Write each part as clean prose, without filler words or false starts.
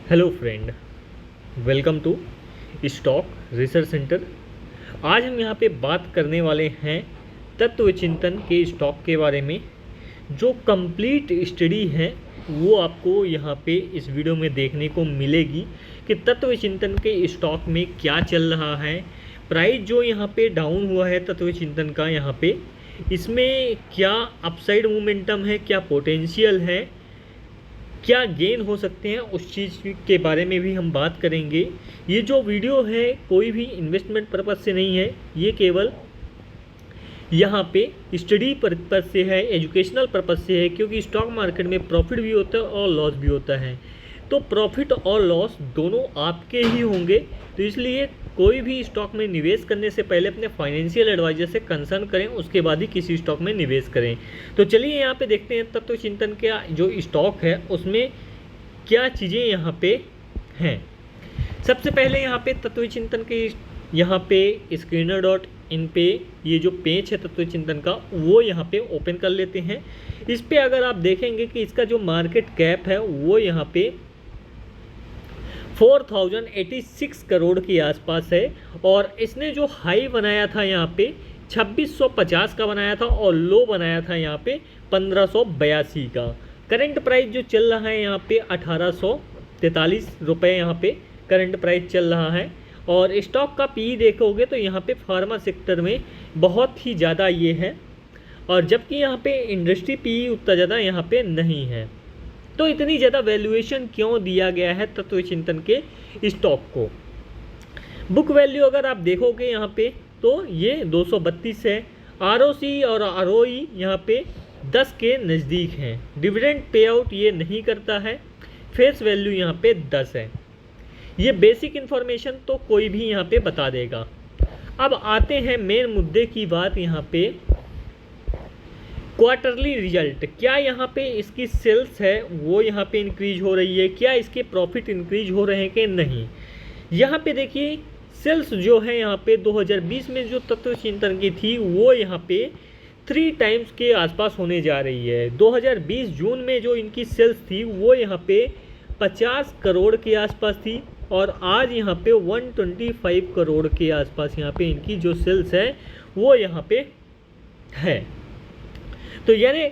Hello friend, welcome to stock research centre. आज हम यहाँ पे बात करने वाले हैं तत्व चिंतन के स्टॉक के बारे में। जो कंप्लीट स्टडी है वो आपको यहाँ पे इस वीडियो में देखने को मिलेगी कि तत्व चिंतन के स्टॉक में क्या चल रहा है। प्राइस जो यहाँ पे डाउन हुआ है तत्व चिंतन का, यहाँ पे इसमें क्या अपसाइड मोमेंटम है, क्या पोटेंशियल है, क्या गेन हो सकते हैं, उस चीज़ के बारे में भी हम बात करेंगे। ये जो वीडियो है कोई भी इन्वेस्टमेंट पर्पज़ से नहीं है, ये केवल यहाँ पे स्टडी पर्पज़ से है, एजुकेशनल पर्पज़ से है, क्योंकि स्टॉक मार्केट में प्रॉफिट भी होता है और लॉस भी होता है। तो प्रॉफिट और लॉस दोनों आपके ही होंगे, तो इसलिए कोई भी स्टॉक में निवेश करने से पहले अपने फाइनेंशियल एडवाइजर से कंसर्न करें, उसके बाद ही किसी स्टॉक में निवेश करें। तो चलिए यहाँ पे देखते हैं तत्व चिंतन का जो स्टॉक है उसमें क्या चीज़ें यहाँ पे हैं। सबसे पहले यहाँ पे तत्व चिंतन के यहाँ पे screener.in पे ये जो पेज है तत्व चिंतन का वो यहाँ पे ओपन कर लेते हैं। इस पे अगर आप देखेंगे कि इसका जो मार्केट कैप है वो यहाँ पे 4086 करोड़ के आसपास है, और इसने जो हाई बनाया था यहाँ पे 2650 का बनाया था और लो बनाया था यहाँ पे 1582 का। करंट प्राइस जो चल रहा है यहाँ पे 1843 रुपये यहाँ पे करंट प्राइस चल रहा है। और स्टॉक का पी देखोगे तो यहाँ पे फार्मा सेक्टर में बहुत ही ज़्यादा ये है, और जबकि यहाँ पे इंडस्ट्री पी उतना ज़्यादा यहाँ पे नहीं है। तो इतनी ज़्यादा वैल्यूएशन क्यों दिया गया है तत्व चिंतन के स्टॉक को। बुक वैल्यू अगर आप देखोगे यहाँ पे तो ये 232 है। आरओसी और आरओई यहाँ पे 10 के नज़दीक हैं। डिविडेंड पे आउट ये नहीं करता है। फेस वैल्यू यहाँ पे 10 है। ये बेसिक इन्फॉर्मेशन तो कोई भी यहाँ पे बता देगा। अब आते हैं मेन मुद्दे की बात यहाँ पे, क्वार्टरली रिजल्ट। क्या यहाँ पे इसकी सेल्स है वो यहाँ पे इंक्रीज हो रही है, क्या इसके प्रॉफिट इंक्रीज हो रहे हैं कि नहीं। यहाँ पे देखिए सेल्स जो है यहाँ पे 2020 में जो तत्व चिंतन की थी वो यहाँ पे 3 टाइम्स के आसपास होने जा रही है। 2020 जून में जो इनकी सेल्स थी वो यहाँ पे 50 करोड़ के आसपास थी, और आज यहाँ पे 125 करोड़ के आसपास यहाँ पे इनकी जो सेल्स है वो यहाँ पे है। तो यानी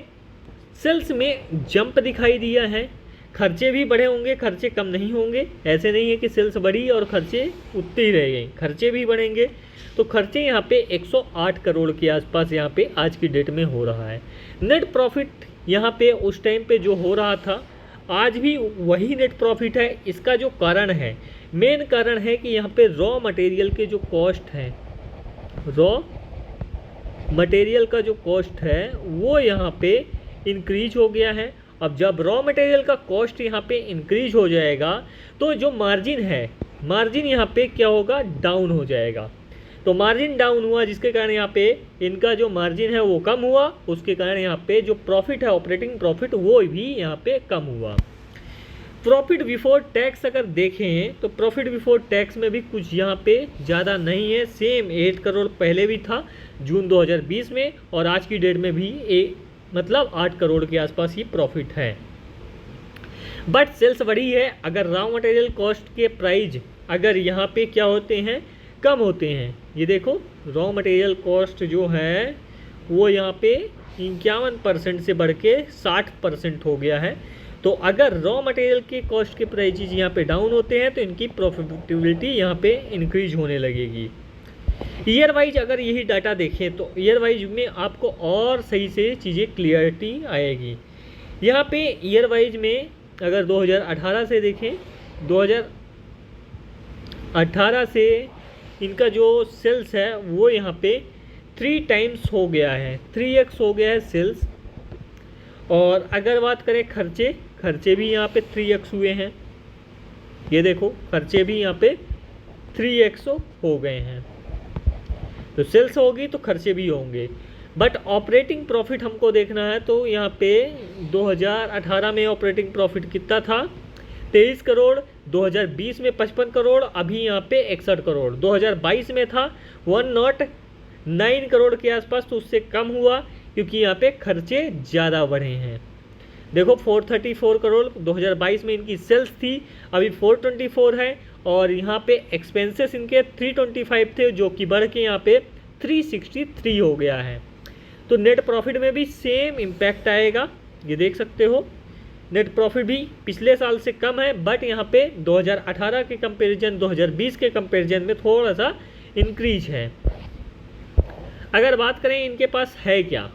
सेल्स में जंप दिखाई दिया है। खर्चे भी बढ़े होंगे, खर्चे कम नहीं होंगे। ऐसे नहीं है कि सेल्स बढ़ी और खर्चे उतने ही रह गए, खर्चे भी बढ़ेंगे। तो खर्चे यहाँ पे 108 करोड़ के आसपास यहाँ पे आज की डेट में हो रहा है। नेट प्रॉफिट यहाँ पे उस टाइम पे जो हो रहा था आज भी वही नेट प्रॉफिट है। इसका जो कारण है, मेन कारण है कि यहाँ पे रॉ मटेरियल के जो कॉस्ट हैं, रॉ मटेरियल का जो कॉस्ट है वो यहाँ पे इंक्रीज हो गया है। अब जब रॉ मटेरियल का कॉस्ट यहाँ पे इंक्रीज हो जाएगा तो जो मार्जिन है, मार्जिन यहाँ पे क्या होगा, डाउन हो जाएगा। तो मार्जिन डाउन हुआ जिसके कारण यहाँ पे इनका जो मार्जिन है वो कम हुआ, उसके कारण यहाँ पे जो प्रॉफिट है ऑपरेटिंग प्रॉफिट वो भी यहाँ पे कम हुआ। प्रॉफिट बिफोर टैक्स अगर देखें तो प्रॉफिट बिफोर टैक्स में भी कुछ यहाँ पे ज़्यादा नहीं है। सेम 8 करोड़ पहले भी था जून 2020 में, और आज की डेट में भी मतलब 8 करोड़ के आसपास ही प्रॉफिट है। बट सेल्स बढ़ी है। अगर रॉ मटेरियल कॉस्ट के प्राइस अगर यहाँ पे क्या होते हैं, कम होते हैं। ये देखो रॉ मटेरियल कॉस्ट जो है वो यहाँ पे 51% से बढ़ के 60% हो गया है। तो अगर रॉ मटेरियल के कॉस्ट के प्राइसेस यहाँ पे डाउन होते हैं तो इनकी प्रॉफिटेबिलिटी यहाँ पे इंक्रीज होने लगेगी। ईयर वाइज अगर यही डाटा देखें तो ईयर वाइज में आपको और सही से चीज़ें क्लियरिटी आएगी। यहाँ पे ईयर वाइज में अगर 2018 से देखें, 2018 से इनका जो सेल्स है वो यहाँ पे 3 टाइम्स हो गया है, 3x हो गया है सेल्स। और अगर बात करें खर्चे, खर्चे भी यहाँ पे 3x हुए हैं। ये देखो खर्चे भी यहाँ पे 3x हो गए हैं। तो सेल्स होगी तो खर्चे भी होंगे। बट ऑपरेटिंग प्रॉफिट हमको देखना है तो यहाँ पे 2018 में ऑपरेटिंग प्रॉफिट कितना था, 23 करोड़। 2020 में 55 करोड़, अभी यहाँ पे 61 करोड़। 2022 में था 109 करोड़ के आसपास, तो उससे कम हुआ क्योंकि यहाँ पे खर्चे ज़्यादा बढ़े हैं। देखो 434 करोड़ 2022 में इनकी सेल्स थी, अभी 424 है, और यहाँ पे एक्सपेंसेस इनके 325 थे जो कि बढ़ के यहाँ पे 363 हो गया है। तो नेट प्रॉफिट में भी सेम इम्पैक्ट आएगा, ये देख सकते हो। नेट प्रॉफिट भी पिछले साल से कम है, बट यहाँ पे 2018 के कंपैरिजन 2020 के कंपैरिजन में थोड़ा सा इंक्रीज है। अगर बात करें इनके पास है क्या,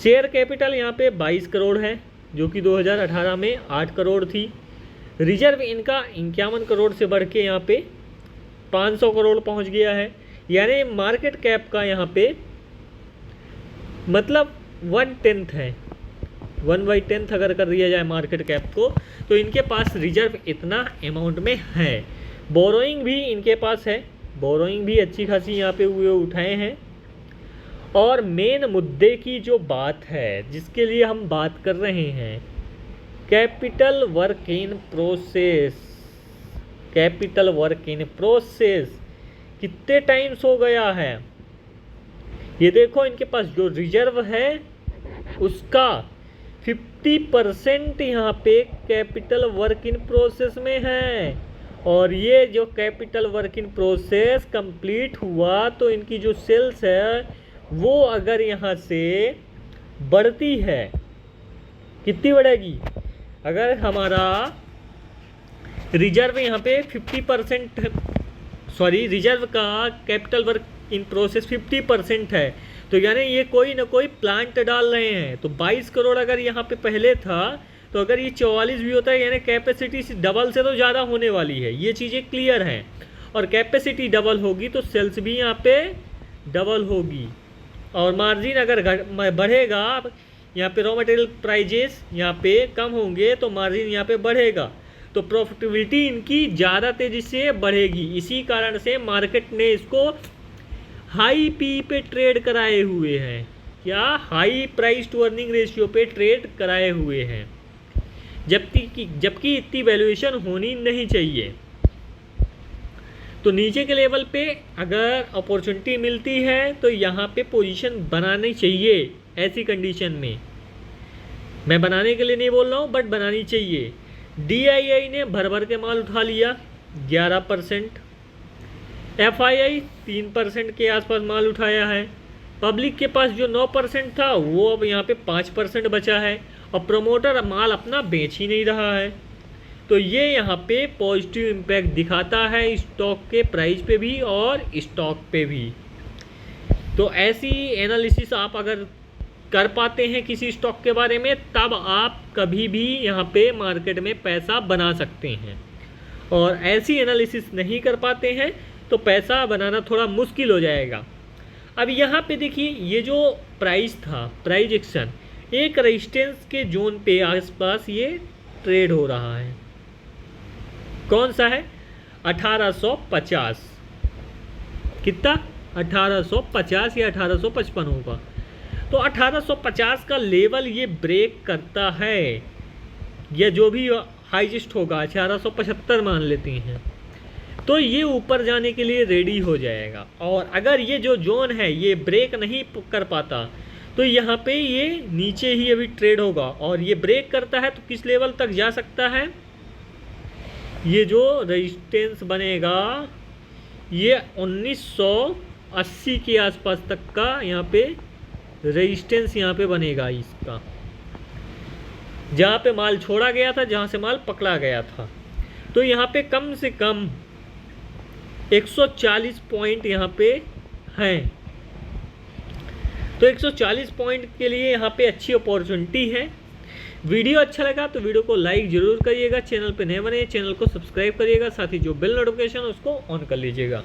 शेयर कैपिटल यहाँ पे 22 करोड़ है जो कि 2018 में 8 करोड़ थी। रिजर्व इनका 51 करोड़ से बढ़ के यहाँ पे 500 करोड़ पहुँच गया है, यानी मार्केट कैप का यहाँ पे मतलब 1/10 है, 1/10 अगर कर दिया जाए मार्केट कैप को, तो इनके पास रिजर्व इतना अमाउंट में है। बोरोइंग भी इनके पास है, बोरोइंग भी अच्छी खासी यहाँ पे हुए उठाए हैं। और मेन मुद्दे की जो बात है जिसके लिए हम बात कर रहे हैं, capital work in process, capital work in process कितने टाइम्स हो गया है, ये देखो इनके पास जो रिजर्व है उसका 50% यहाँ पे कैपिटल वर्क इन प्रोसेस में है। और ये जो capital work in process complete हुआ तो इनकी जो सेल्स है वो अगर यहाँ से बढ़ती है, कितनी बढ़ेगी, अगर हमारा रिजर्व यहाँ पे 50% रिजर्व का कैपिटल वर्क इन प्रोसेस 50% है, तो यानी ये कोई ना कोई प्लांट डाल रहे हैं। तो 22 करोड़ अगर यहाँ पे पहले था, तो अगर ये 44 भी होता है, यानी कैपेसिटी डबल से तो ज़्यादा होने वाली है, ये चीज़ें क्लियर हैं। और कैपेसिटी डबल होगी तो सेल्स भी यहाँ पे डबल होगी, और मार्जिन अगर बढ़ेगा, यहाँ पे रॉ मटेरियल प्राइजेस यहाँ पे कम होंगे तो मार्जिन यहाँ पे बढ़ेगा, तो प्रॉफिटेबिलिटी इनकी ज़्यादा तेज़ी से बढ़ेगी। इसी कारण से मार्केट ने इसको हाई पी पे ट्रेड कराए हुए हैं, क्या high price to earning ratio पे ट्रेड कराए हुए हैं, जबकि इतनी वैल्यूएशन होनी नहीं चाहिए। तो नीचे के लेवल पे अगर अपॉर्चुनिटी मिलती है तो यहाँ पे पोजीशन बनानी चाहिए। ऐसी कंडीशन में मैं बनाने के लिए नहीं बोल रहा हूँ, बट बनानी चाहिए। DII ने भर के माल उठा लिया 11%, FII 3% के आसपास माल उठाया है, पब्लिक के पास जो 9% था वो अब यहाँ पे 5% बचा है, और प्रमोटर माल अपना बेच ही नहीं रहा है। तो ये यहाँ पे पॉजिटिव इम्पैक्ट दिखाता है स्टॉक के प्राइस पे भी और स्टॉक पे भी। तो ऐसी एनालिसिस आप अगर कर पाते हैं किसी स्टॉक के बारे में, तब आप कभी भी यहाँ पे मार्केट में पैसा बना सकते हैं। और ऐसी एनालिसिस नहीं कर पाते हैं तो पैसा बनाना थोड़ा मुश्किल हो जाएगा। अब यहाँ पे देखिए, ये जो प्राइस था, प्राइस एक्शन एक रेजिस्टेंस के जोन पे आसपास ये ट्रेड हो रहा है। कौन सा है? 1850। कितना? 1850 या 1855 होगा। तो 1850 का लेवल ये ब्रेक करता है, या जो भी हाईएस्ट होगा 1875 मान लेते हैं, तो ये ऊपर जाने के लिए रेडी हो जाएगा। और अगर ये जो जोन है ये ब्रेक नहीं कर पाता तो यहाँ पे ये नीचे ही अभी ट्रेड होगा, और ये ब्रेक करता है तो किस लेवल तक जा सकता है? ये जो रेजिस्टेंस बनेगा ये 1980 के आसपास तक का यहाँ पे रेजिस्टेंस यहाँ पे बनेगा इसका, जहाँ पे माल छोड़ा गया था, जहाँ से माल पकड़ा गया था। तो यहाँ पे कम से कम 140 पॉइंट यहाँ पे हैं। तो 140 पॉइंट के लिए यहाँ पे अच्छी अपॉर्चुनिटी है। वीडियो अच्छा लगा तो वीडियो को लाइक ज़रूर करिएगा, चैनल पे नए बने चैनल को सब्सक्राइब करिएगा, साथ ही जो बेल नोटिफिकेशन उसको ऑन कर लीजिएगा।